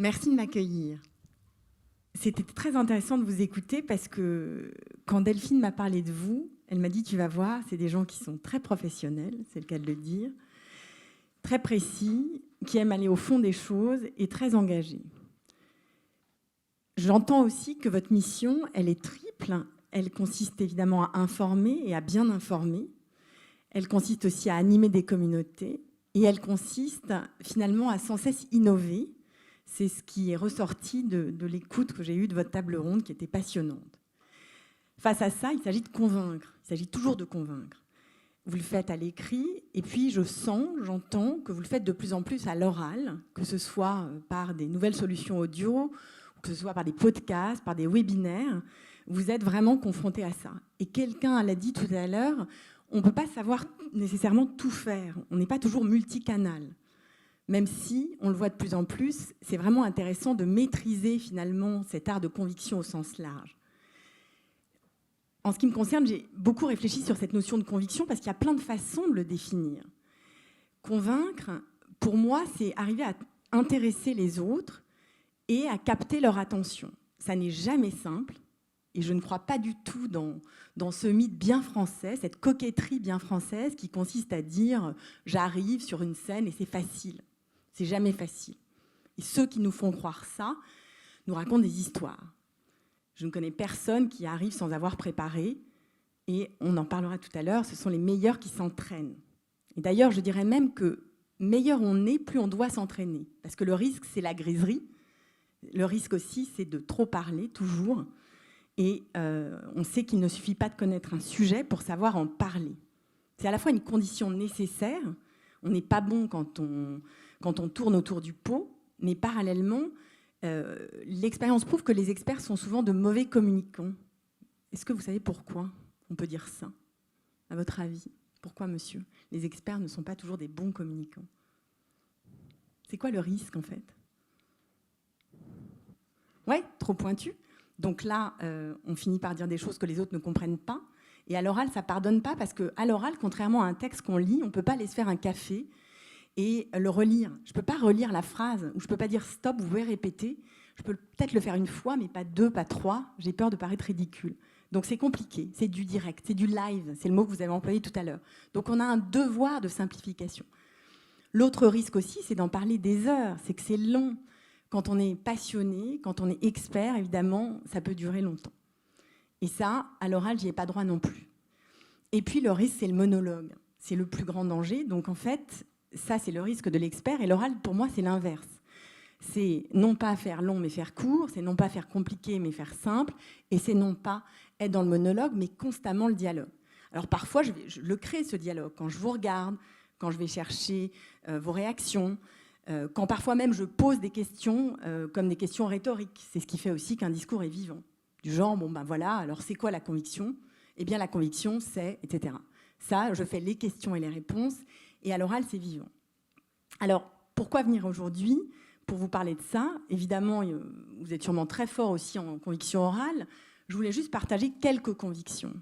Merci de m'accueillir. C'était très intéressant de vous écouter parce que quand Delphine m'a parlé de vous, elle m'a dit, tu vas voir, c'est des gens qui sont très professionnels, c'est le cas de le dire, très précis, qui aiment aller au fond des choses et très engagés. J'entends aussi que votre mission, elle est triple. Elle consiste évidemment à informer et à bien informer. Elle consiste aussi à animer des communautés. Et elle consiste finalement à sans cesse innover. C'est ce qui est ressorti de l'écoute que j'ai eue de votre table ronde, qui était passionnante. Face à ça, il s'agit de convaincre. Il s'agit toujours de convaincre. Vous le faites à l'écrit, et puis j'entends que vous le faites de plus en plus à l'oral, que ce soit par des nouvelles solutions audio, que ce soit par des podcasts, par des webinaires. Vous êtes vraiment confronté à ça. Et quelqu'un l'a dit tout à l'heure, on ne peut pas savoir nécessairement tout faire. On n'est pas toujours multicanal. Même si, on le voit de plus en plus, c'est vraiment intéressant de maîtriser finalement cet art de conviction au sens large. En ce qui me concerne, j'ai beaucoup réfléchi sur cette notion de conviction parce qu'il y a plein de façons de le définir. Convaincre, pour moi, c'est arriver à intéresser les autres et à capter leur attention. Ça n'est jamais simple, et je ne crois pas du tout dans ce mythe bien français, cette coquetterie bien française qui consiste à dire « j'arrive sur une scène et c'est facile ». C'est jamais facile. Et ceux qui nous font croire ça nous racontent des histoires. Je ne connais personne qui arrive sans avoir préparé, et on en parlera tout à l'heure, ce sont les meilleurs qui s'entraînent. Et d'ailleurs, je dirais même que meilleur on est, plus on doit s'entraîner. Parce que le risque, c'est la griserie. Le risque aussi, c'est de trop parler, toujours. Et on sait qu'il ne suffit pas de connaître un sujet pour savoir en parler. C'est à la fois une condition nécessaire. On n'est pas bon quand on tourne autour du pot, mais parallèlement, l'expérience prouve que les experts sont souvent de mauvais communicants. Est-ce que vous savez pourquoi on peut dire ça, à votre avis? Pourquoi, monsieur, les experts ne sont pas toujours des bons communicants? C'est quoi le risque, en fait? Ouais, trop pointu. Donc là, on finit par dire des choses que les autres ne comprennent pas. Et à l'oral, ça ne pardonne pas parce qu'à l'oral, contrairement à un texte qu'on lit, on ne peut pas aller se faire un café et le relire. Je ne peux pas relire la phrase, ou je ne peux pas dire stop, vous pouvez répéter. Je peux peut-être le faire une fois, mais pas deux, pas trois. J'ai peur de paraître ridicule. Donc c'est compliqué, c'est du direct, c'est du live, c'est le mot que vous avez employé tout à l'heure. Donc on a un devoir de simplification. L'autre risque aussi, c'est d'en parler des heures, c'est que c'est long. Quand on est passionné, quand on est expert, évidemment, ça peut durer longtemps. Et ça, à l'oral, j'y ai pas droit non plus. Et puis le risque, c'est le monologue. C'est le plus grand danger. Donc en fait, ça, c'est le risque de l'expert. Et l'oral, pour moi, c'est l'inverse. C'est non pas faire long, mais faire court. C'est non pas faire compliqué, mais faire simple. Et c'est non pas être dans le monologue, mais constamment le dialogue. Alors parfois, je le crée, ce dialogue. Quand je vous regarde, quand je vais chercher vos réactions, quand parfois même je pose des questions comme des questions rhétoriques. C'est ce qui fait aussi qu'un discours est vivant. Du genre, bon ben voilà, alors c'est quoi la conviction? Eh bien la conviction, c'est, etc. Ça, je fais les questions et les réponses, et à l'oral, c'est vivant. Alors, pourquoi venir aujourd'hui pour vous parler de ça? Évidemment, vous êtes sûrement très fort aussi en conviction orale. Je voulais juste partager quelques convictions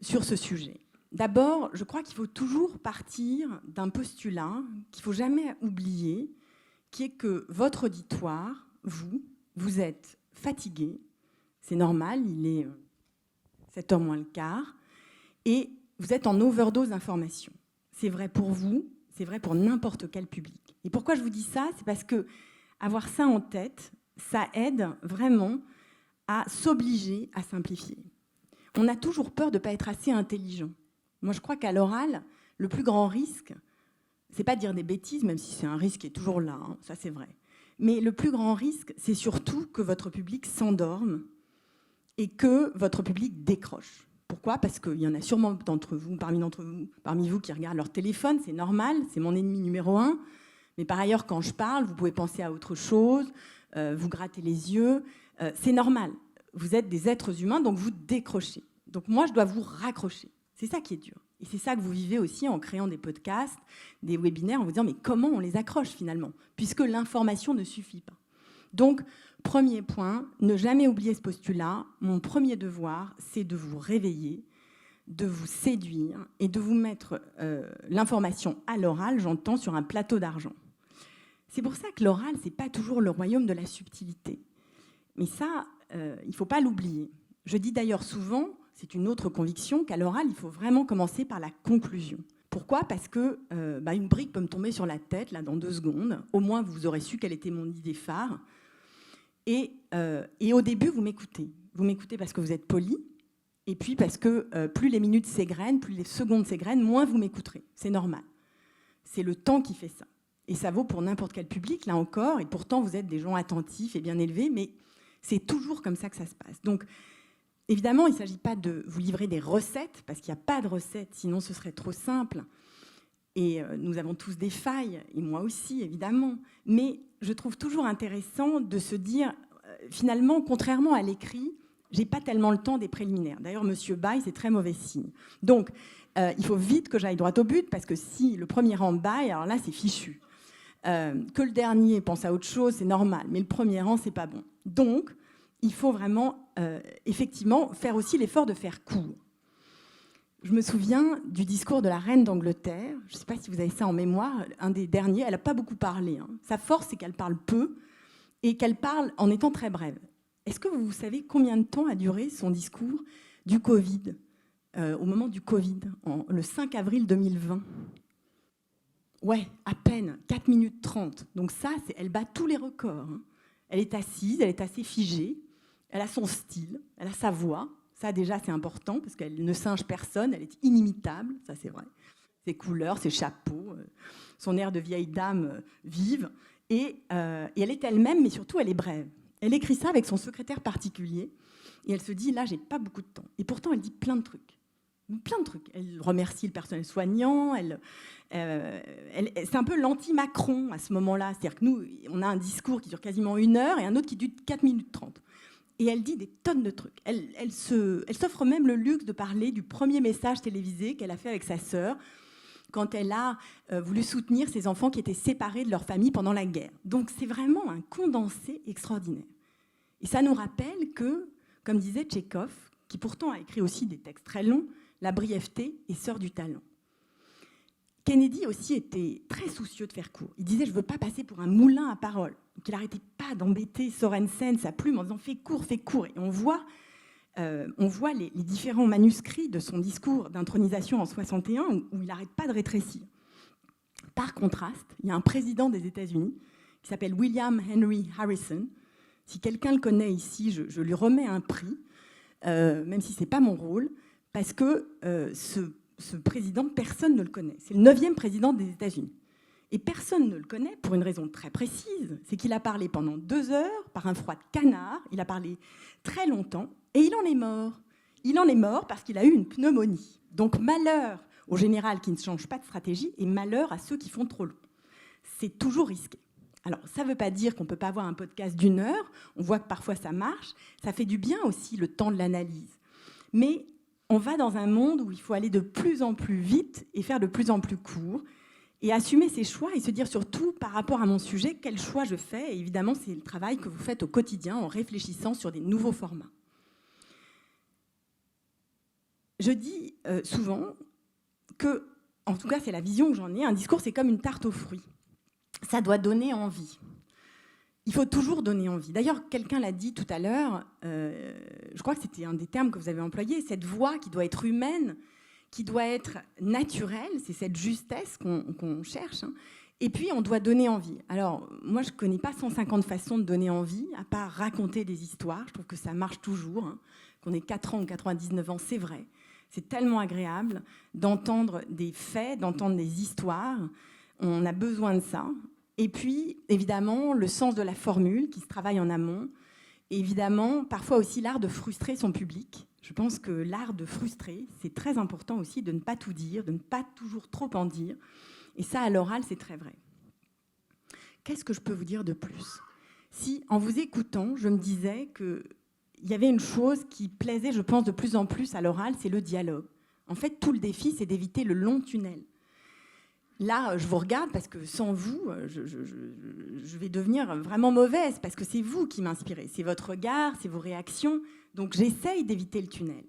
sur ce sujet. D'abord, je crois qu'il faut toujours partir d'un postulat qu'il ne faut jamais oublier, qui est que votre auditoire, vous êtes fatigué, c'est normal, il est 7h moins le quart, et vous êtes en overdose d'informations. C'est vrai pour vous, c'est vrai pour n'importe quel public. Et pourquoi je vous dis ça? C'est parce que avoir ça en tête, ça aide vraiment à s'obliger à simplifier. On a toujours peur de ne pas être assez intelligent. Moi, je crois qu'à l'oral, le plus grand risque, c'est pas de dire des bêtises, même si c'est un risque qui est toujours là, hein, ça c'est vrai. Mais le plus grand risque, c'est surtout que votre public s'endorme et que votre public décroche. Pourquoi? Parce qu'il y en a sûrement parmi vous qui regardent leur téléphone, c'est normal, c'est mon ennemi numéro 1. Mais par ailleurs, quand je parle, vous pouvez penser à autre chose, vous grattez les yeux, c'est normal. Vous êtes des êtres humains, donc vous décrochez. Donc moi, je dois vous raccrocher. C'est ça qui est dur. Et c'est ça que vous vivez aussi en créant des podcasts, des webinaires, en vous disant mais comment on les accroche finalement? Puisque l'information ne suffit pas. Donc, premier point, ne jamais oublier ce postulat. Mon premier devoir, c'est de vous réveiller, de vous séduire et de vous mettre l'information à l'oral, j'entends, sur un plateau d'argent. C'est pour ça que l'oral, c'est pas toujours le royaume de la subtilité. Mais ça, il ne faut pas l'oublier. Je dis d'ailleurs souvent, c'est une autre conviction, qu'à l'oral, il faut vraiment commencer par la conclusion. Pourquoi ? Parce que une brique peut me tomber sur la tête là, dans 2 secondes. Au moins, vous aurez su quelle était mon idée phare. Et au début, vous m'écoutez. Vous m'écoutez parce que vous êtes poli. Et puis parce que plus les minutes s'égrènent, plus les secondes s'égrènent, moins vous m'écouterez. C'est normal. C'est le temps qui fait ça. Et ça vaut pour n'importe quel public, là encore. Et pourtant, vous êtes des gens attentifs et bien élevés. Mais c'est toujours comme ça que ça se passe. Donc, évidemment, il ne s'agit pas de vous livrer des recettes, parce qu'il n'y a pas de recettes, sinon ce serait trop simple. Et nous avons tous des failles, et moi aussi, évidemment. Mais je trouve toujours intéressant de se dire, finalement, contrairement à l'écrit, je n'ai pas tellement le temps des préliminaires. D'ailleurs, Monsieur Baye, c'est très mauvais signe. Donc, il faut vite que j'aille droit au but, parce que si le premier rang baille, alors là, c'est fichu. Que le dernier pense à autre chose, c'est normal, mais le premier rang, c'est pas bon. Donc, il faut vraiment, effectivement, faire aussi l'effort de faire court. Je me souviens du discours de la reine d'Angleterre. Je ne sais pas si vous avez ça en mémoire, un des derniers. Elle n'a pas beaucoup parlé. Sa force, c'est qu'elle parle peu et qu'elle parle en étant très brève. Est-ce que vous savez combien de temps a duré son discours du Covid, au moment du Covid, le 5 avril 2020 ? Ouais, à peine, 4 minutes 30. Donc ça, elle bat tous les records. Elle est assise, elle est assez figée, elle a son style, elle a sa voix. Ça, déjà, c'est important, parce qu'elle ne singe personne, elle est inimitable, ça c'est vrai. Ses couleurs, ses chapeaux, son air de vieille dame vive. Et elle est elle-même, mais surtout, elle est brève. Elle écrit ça avec son secrétaire particulier, et elle se dit, là, j'ai pas beaucoup de temps. Et pourtant, elle dit plein de trucs. Plein de trucs. Elle remercie le personnel soignant. C'est un peu l'anti-Macron à ce moment-là. C'est-à-dire que nous, on a un discours qui dure quasiment 1 heure et un autre qui dure 4 minutes 30. Et elle dit des tonnes de trucs. Elle s'offre même le luxe de parler du premier message télévisé qu'elle a fait avec sa sœur quand elle a voulu soutenir ses enfants qui étaient séparés de leur famille pendant la guerre. Donc c'est vraiment un condensé extraordinaire. Et ça nous rappelle que, comme disait Tchekhov, qui pourtant a écrit aussi des textes très longs, la brièveté est sœur du talent. Kennedy aussi était très soucieux de faire court. Il disait « je ne veux pas passer pour un moulin à parole ». Donc il n'arrêtait pas d'embêter Sorensen, sa plume, en disant « fais court ». Et on voit les différents manuscrits de son discours d'intronisation en 61 où il n'arrête pas de rétrécir. Par contraste, il y a un président des États-Unis qui s'appelle William Henry Harrison. Si quelqu'un le connaît ici, je lui remets un prix, même si ce n'est pas mon rôle, parce que ce président, personne ne le connaît. C'est le 9e président des États-Unis. Et personne ne le connaît pour une raison très précise, c'est qu'il a parlé pendant 2 heures par un froid de canard, il a parlé très longtemps, et il en est mort. Il en est mort parce qu'il a eu une pneumonie. Donc malheur au général qui ne change pas de stratégie, et malheur à ceux qui font trop long. C'est toujours risqué. Alors, ça ne veut pas dire qu'on ne peut pas avoir un podcast d'1 heure, on voit que parfois ça marche, ça fait du bien aussi le temps de l'analyse. Mais on va dans un monde où il faut aller de plus en plus vite et faire de plus en plus court et assumer ses choix et se dire surtout par rapport à mon sujet, quel choix je fais. Et évidemment, c'est le travail que vous faites au quotidien en réfléchissant sur des nouveaux formats. Je dis souvent que, en tout cas c'est la vision que j'en ai, un discours c'est comme une tarte aux fruits. Ça doit donner envie. Il faut toujours donner envie. D'ailleurs, quelqu'un l'a dit tout à l'heure, je crois que c'était un des termes que vous avez employé, cette voix qui doit être humaine, qui doit être naturelle, c'est cette justesse qu'on cherche, hein. Et puis, on doit donner envie. Alors, moi, je ne connais pas 150 façons de donner envie, à part raconter des histoires. Je trouve que ça marche toujours. Hein. Qu'on ait 4 ans ou 99 ans, c'est vrai. C'est tellement agréable d'entendre des faits, d'entendre des histoires. On a besoin de ça. Et puis, évidemment, le sens de la formule qui se travaille en amont. Et évidemment, parfois aussi l'art de frustrer son public. Je pense que l'art de frustrer, c'est très important aussi de ne pas tout dire, de ne pas toujours trop en dire. Et ça, à l'oral, c'est très vrai. Qu'est-ce que je peux vous dire de plus ? Si, en vous écoutant, je me disais qu'il y avait une chose qui plaisait, je pense, de plus en plus à l'oral, c'est le dialogue. En fait, tout le défi, c'est d'éviter le long tunnel. Là, je vous regarde parce que sans vous, je vais devenir vraiment mauvaise parce que c'est vous qui m'inspirez. C'est votre regard, c'est vos réactions. Donc, j'essaye d'éviter le tunnel.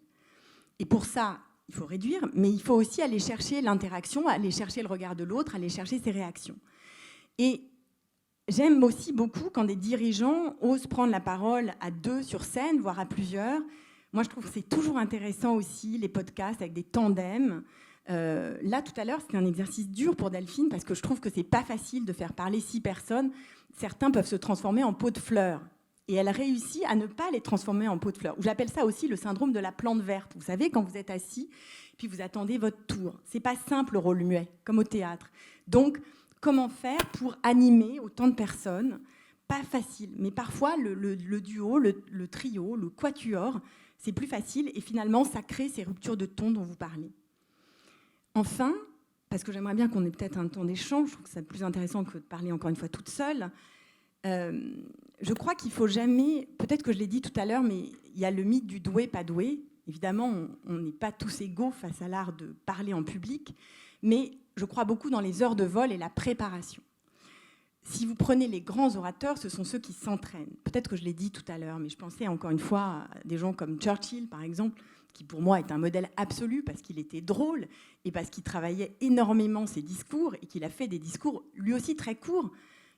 Et pour ça, il faut réduire, mais il faut aussi aller chercher l'interaction, aller chercher le regard de l'autre, aller chercher ses réactions. Et J'aime aussi beaucoup quand des dirigeants osent prendre la parole à 2 sur scène, voire à plusieurs. Moi, je trouve que c'est toujours intéressant aussi, les podcasts avec des tandems. Là, tout à l'heure, c'était un exercice dur pour Delphine parce que je trouve que c'est pas facile de faire parler 6 personnes. Certains peuvent se transformer en pot de fleurs. Et elle réussit à ne pas les transformer en pot de fleurs. J'appelle ça aussi le syndrome de la plante verte. Vous savez, quand vous êtes assis, puis vous attendez votre tour. C'est pas simple, le rôle muet, comme au théâtre. Donc, comment faire pour animer autant de personnes? Pas facile. Mais parfois, le duo, le trio, le quatuor, c'est plus facile. Et finalement, ça crée ces ruptures de ton dont vous parlez. Enfin, parce que j'aimerais bien qu'on ait peut-être un temps d'échange, je trouve que c'est plus intéressant que de parler encore une fois toute seule. Je crois qu'il ne faut jamais, peut-être que je l'ai dit tout à l'heure, mais il y a le mythe du doué, pas doué. Évidemment, on n'est pas tous égaux face à l'art de parler en public, mais je crois beaucoup dans les heures de vol et la préparation. Si vous prenez les grands orateurs, ce sont ceux qui s'entraînent. Peut-être que je l'ai dit tout à l'heure, mais je pensais encore une fois à des gens comme Churchill, par exemple, qui pour moi est un modèle absolu parce qu'il était drôle et parce qu'il travaillait énormément ses discours et qu'il a fait des discours lui aussi très courts.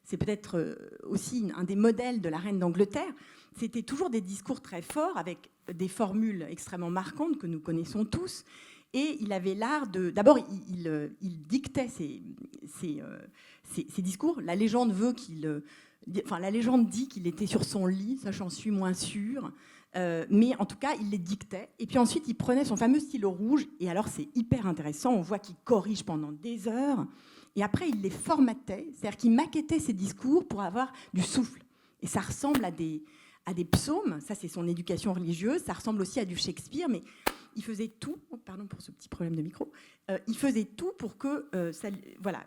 C'est peut-être aussi un des modèles de la reine d'Angleterre. C'était toujours des discours très forts avec des formules extrêmement marquantes que nous connaissons tous. Et il avait l'art de... D'abord, il dictait ses discours. La légende veut qu'il... Enfin, la légende dit qu'il était sur son lit, ça j'en suis moins sûre. Mais en tout cas, il les dictait. Et puis ensuite, il prenait son fameux stylo rouge. Et alors, c'est hyper intéressant. On voit qu'il corrige pendant des heures. Et après, il les formatait. C'est-à-dire qu'il maquettait ses discours pour avoir du souffle. Et ça ressemble à des psaumes. Ça, c'est son éducation religieuse. Ça ressemble aussi à du Shakespeare. Mais il faisait tout. Oh, pardon pour ce petit problème de micro. Il faisait tout pour que,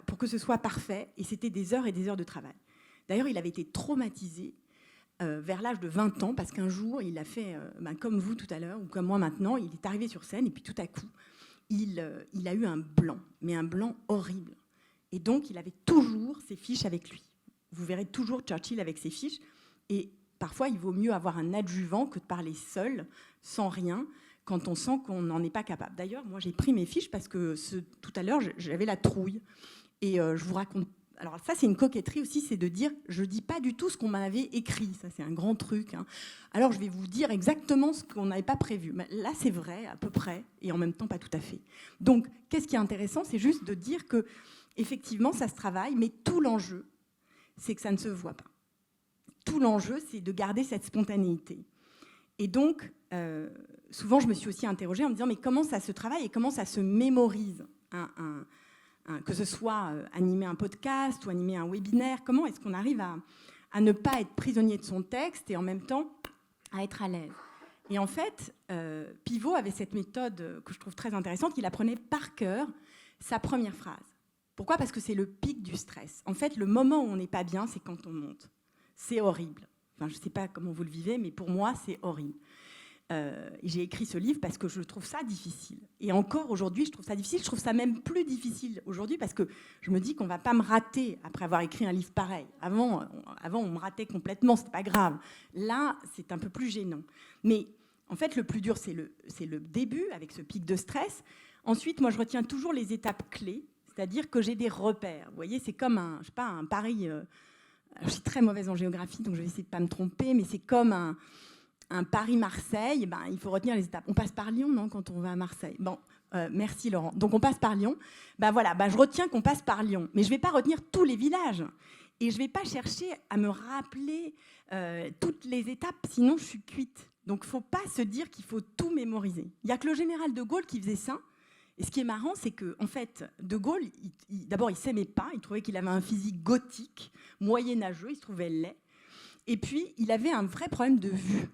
pour que ce soit parfait. Et c'était des heures et des heures de travail. D'ailleurs, il avait été traumatisé vers l'âge de 20 ans, parce qu'un jour, il a fait, comme vous tout à l'heure, ou comme moi maintenant, il est arrivé sur scène, et puis tout à coup, il a eu un blanc, mais un blanc horrible. Et donc, il avait toujours ses fiches avec lui. Vous verrez toujours Churchill avec ses fiches, et parfois, il vaut mieux avoir un adjuvant que de parler seul, sans rien, quand on sent qu'on n'en est pas capable. D'ailleurs, moi, j'ai pris mes fiches parce que tout à l'heure, j'avais la trouille. Et je vous raconte. Alors ça, c'est une coquetterie aussi, c'est de dire, je ne dis pas du tout ce qu'on m'avait écrit. Ça, c'est un grand truc. Hein. Alors, je vais vous dire exactement ce qu'on n'avait pas prévu. Mais là, c'est vrai, à peu près, et en même temps, pas tout à fait. Donc, qu'est-ce qui est intéressant? C'est juste de dire que, effectivement, ça se travaille, mais tout l'enjeu, c'est que ça ne se voit pas. Tout l'enjeu, c'est de garder cette spontanéité. Et donc, souvent, je me suis aussi interrogée en me disant, mais comment ça se travaille et comment ça se mémorise que ce soit animer un podcast ou animer un webinaire, comment est-ce qu'on arrive à ne pas être prisonnier de son texte et en même temps à être à l'aise? Et en fait, Pivot avait cette méthode que je trouve très intéressante, qu'il apprenait par cœur sa première phrase. Pourquoi? Parce que c'est le pic du stress. En fait, le moment où on n'est pas bien, c'est quand on monte. C'est horrible. Enfin, je ne sais pas comment vous le vivez, mais pour moi, c'est horrible. J'ai écrit ce livre parce que je trouve ça difficile. Et encore aujourd'hui, je trouve ça difficile. Je trouve ça même plus difficile aujourd'hui parce que je me dis qu'on ne va pas me rater après avoir écrit un livre pareil. Avant on me ratait complètement, ce n'était pas grave. Là, c'est un peu plus gênant. Mais en fait, le plus dur, c'est le début, avec ce pic de stress. Ensuite, moi, je retiens toujours les étapes clés, c'est-à-dire que j'ai des repères. Vous voyez, c'est comme un pari... je suis très mauvaise en géographie, donc je vais essayer de ne pas me tromper, mais c'est comme un Paris-Marseille, il faut retenir les étapes. On passe par Lyon, non, quand on va à Marseille? Bon, merci Laurent. Donc on passe par Lyon. Je retiens qu'on passe par Lyon. Mais je ne vais pas retenir tous les villages. Et je ne vais pas chercher à me rappeler toutes les étapes, sinon je suis cuite. Donc il ne faut pas se dire qu'il faut tout mémoriser. Il n'y a que le général de Gaulle qui faisait ça. Et ce qui est marrant, c'est qu'en fait, de Gaulle, d'abord, il ne s'aimait pas. Il trouvait qu'il avait un physique gothique, moyenâgeux, il se trouvait laid. Et puis, il avait un vrai problème de vue.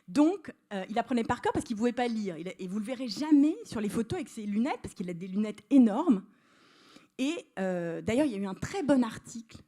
Donc, il apprenait par cœur parce qu'il ne pouvait pas lire. Et vous ne le verrez jamais sur les photos avec ses lunettes, parce qu'il a des lunettes énormes. Et d'ailleurs, il y a eu un très bon article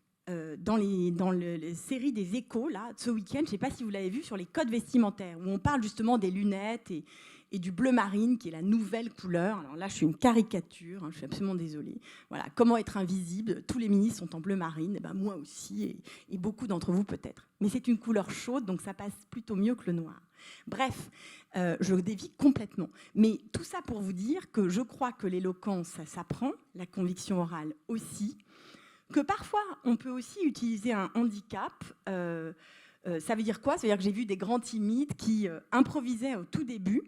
dans les séries des Échos, là, ce week-end, je ne sais pas si vous l'avez vu, sur les codes vestimentaires, où on parle justement des lunettes et du bleu marine, qui est la nouvelle couleur. Alors là, je suis une caricature, je suis absolument désolée. Voilà, comment être invisible? Tous les ministres sont en bleu marine, moi aussi, et beaucoup d'entre vous peut-être. Mais c'est une couleur chaude, donc ça passe plutôt mieux que le noir. Bref, je dévie complètement. Mais tout ça pour vous dire que je crois que l'éloquence, ça s'apprend, la conviction orale aussi, que parfois, on peut aussi utiliser un handicap. Ça veut dire quoi? Ça veut dire que j'ai vu des grands timides qui improvisaient au tout début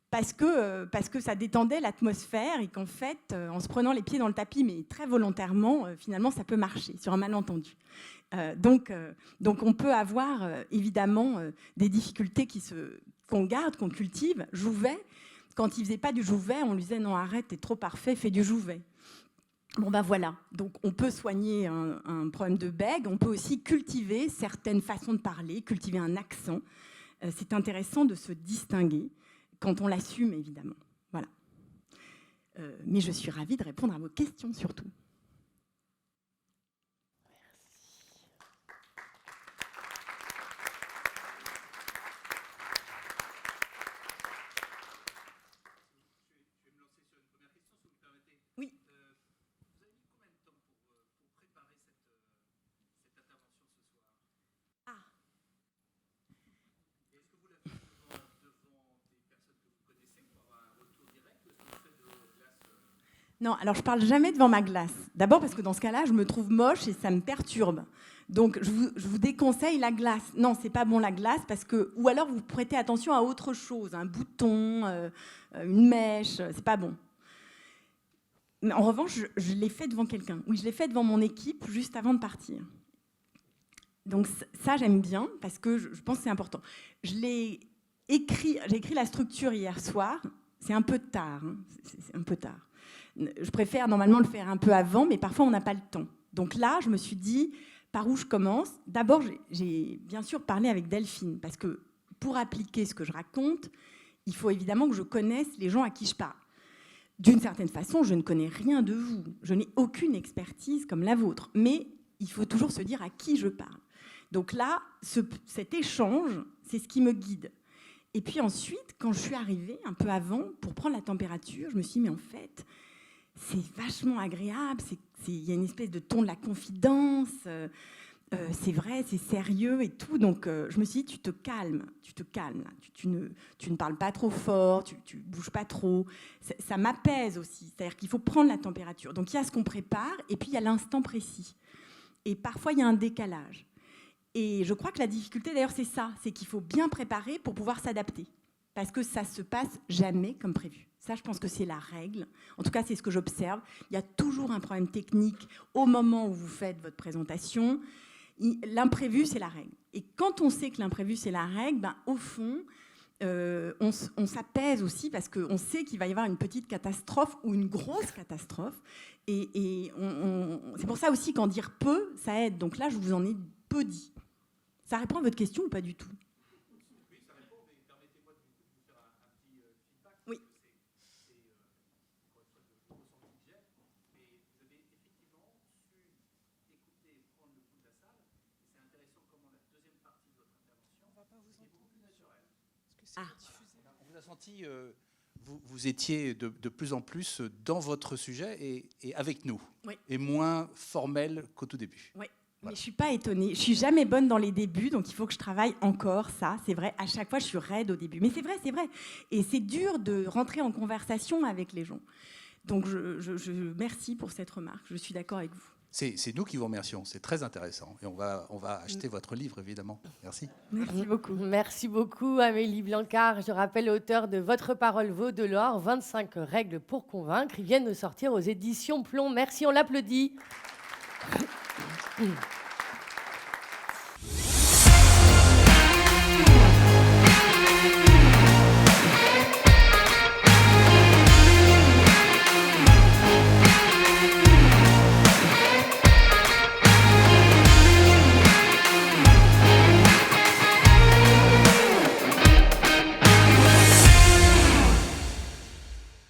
parce que ça détendait l'atmosphère et qu'en fait, en se prenant les pieds dans le tapis, mais très volontairement, finalement, ça peut marcher sur un malentendu. Donc, on peut avoir évidemment des difficultés qu'on garde, qu'on cultive. Jouvet, quand il faisait pas du Jouvet, on lui disait non, arrête, t'es trop parfait, fais du Jouvet. Bon ben voilà, donc on peut soigner un problème de bègue, on peut aussi cultiver certaines façons de parler, cultiver un accent. C'est intéressant de se distinguer quand on l'assume, évidemment. Voilà. Mais je suis ravie de répondre à vos questions surtout. Non, alors je ne parle jamais devant ma glace. D'abord parce que dans ce cas-là, je me trouve moche et ça me perturbe. Donc je vous déconseille la glace. Non, c'est pas bon la glace parce que, ou alors vous prêtez attention à autre chose, un bouton, une mèche, c'est pas bon. Mais en revanche, je l'ai fait devant quelqu'un. Oui, je l'ai fait devant mon équipe juste avant de partir. Donc ça, j'aime bien parce que je pense que c'est important. J'ai écrit la structure hier soir. C'est un peu tard. Hein. C'est un peu tard. Je préfère normalement le faire un peu avant, mais parfois on n'a pas le temps. Donc là, je me suis dit, par où je commence? D'abord, j'ai bien sûr parlé avec Delphine, parce que pour appliquer ce que je raconte, il faut évidemment que je connaisse les gens à qui je parle. D'une certaine façon, je ne connais rien de vous. Je n'ai aucune expertise comme la vôtre. Mais il faut toujours se dire à qui je parle. Donc là, cet échange, c'est ce qui me guide. Et puis ensuite, quand je suis arrivée, un peu avant, pour prendre la température, je me suis dit, mais en fait, c'est vachement agréable, il y a une espèce de ton de la confidence, c'est vrai, c'est sérieux et tout. Donc je me suis dit, tu te calmes, là. Tu ne parles pas trop fort, tu bouges pas trop. Ça m'apaise aussi, c'est-à-dire qu'il faut prendre la température. Donc il y a ce qu'on prépare et puis il y a l'instant précis. Et parfois, il y a un décalage. Et je crois que la difficulté, d'ailleurs, c'est ça, c'est qu'il faut bien préparer pour pouvoir s'adapter. Parce que ça ne se passe jamais comme prévu. Ça, je pense que c'est la règle. En tout cas, c'est ce que j'observe. Il y a toujours un problème technique au moment où vous faites votre présentation. L'imprévu, c'est la règle. Et quand on sait que l'imprévu, c'est la règle, ben, au fond, on s'apaise aussi parce qu'on sait qu'il va y avoir une petite catastrophe ou une grosse catastrophe. Et c'est pour ça aussi qu'en dire peu, ça aide. Donc là, je vous en ai peu dit. Ça répond à votre question ou pas du tout? On vous a senti, vous étiez de plus en plus dans votre sujet et avec nous, oui. Et moins formel qu'au tout début. Oui, voilà. Mais je ne suis pas étonnée. Je ne suis jamais bonne dans les débuts, donc il faut que je travaille encore ça. C'est vrai, à chaque fois, je suis raide au début. Mais c'est vrai, c'est vrai. Et c'est dur de rentrer en conversation avec les gens. Donc, je merci pour cette remarque. Je suis d'accord avec vous. C'est nous qui vous remercions, c'est très intéressant. Et on va acheter votre livre, évidemment. Merci. Merci beaucoup. Merci beaucoup, Amélie Blancard. Je rappelle l'auteur de Votre parole vaut de l'or, 25 règles pour convaincre. Ils viennent de sortir aux éditions Plomb. Merci, on l'applaudit.